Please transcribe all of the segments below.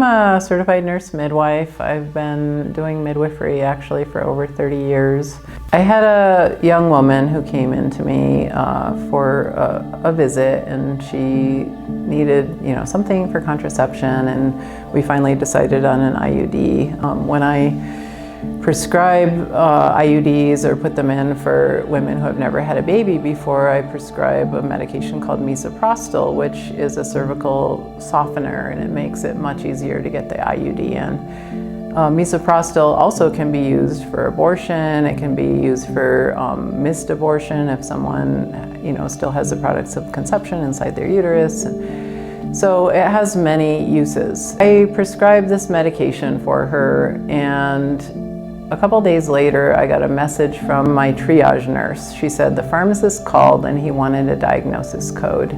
a certified nurse midwife. I've been doing midwifery actually for over 30 years. I had a young woman who came in to me for a visit, and she needed, something for contraception, and we finally decided on an IUD. When I prescribe IUDs or put them in for women who have never had a baby before, I prescribe a medication called misoprostol, which is a cervical softener, and it makes it much easier to get the IUD in. Misoprostol also can be used for abortion. It can be used for missed abortion if someone, still has the products of conception inside their uterus. So it has many uses. I prescribed this medication for her, and a couple days later, I got a message from my triage nurse. She said the pharmacist called and he wanted a diagnosis code.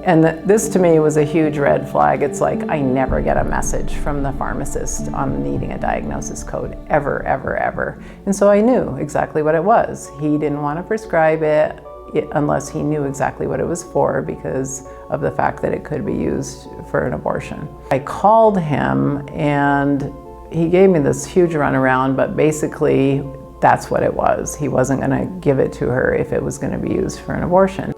And this to me was a huge red flag. It's like, I never get a message from the pharmacist on needing a diagnosis code, ever, ever, ever. And so I knew exactly what it was. He didn't want to prescribe it unless he knew exactly what it was for, because of the fact that it could be used for an abortion. I called him and he gave me this huge runaround, but basically that's what it was. He wasn't going to give it to her if it was going to be used for an abortion.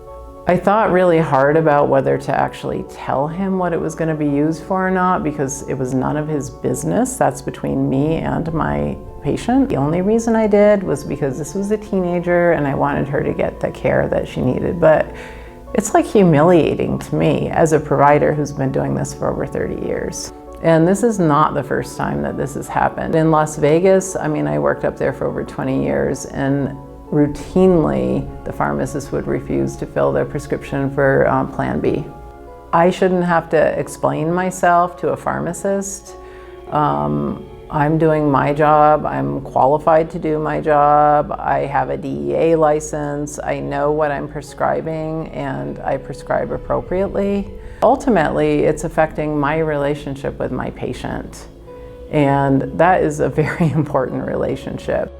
I thought really hard about whether to actually tell him what it was going to be used for or not, because it was none of his business. That's between me and my patient. The only reason I did was because this was a teenager and I wanted her to get the care that she needed. But it's like humiliating to me as a provider who's been doing this for over 30 years. And this is not the first time that this has happened. In Las Vegas, I worked up there for over 20 years, and routinely the pharmacist would refuse to fill their prescription for Plan B. I shouldn't have to explain myself to a pharmacist. I'm doing my job. I'm qualified to do my job. I have a DEA license. I know what I'm prescribing, and I prescribe appropriately. Ultimately, it's affecting my relationship with my patient, and that is a very important relationship.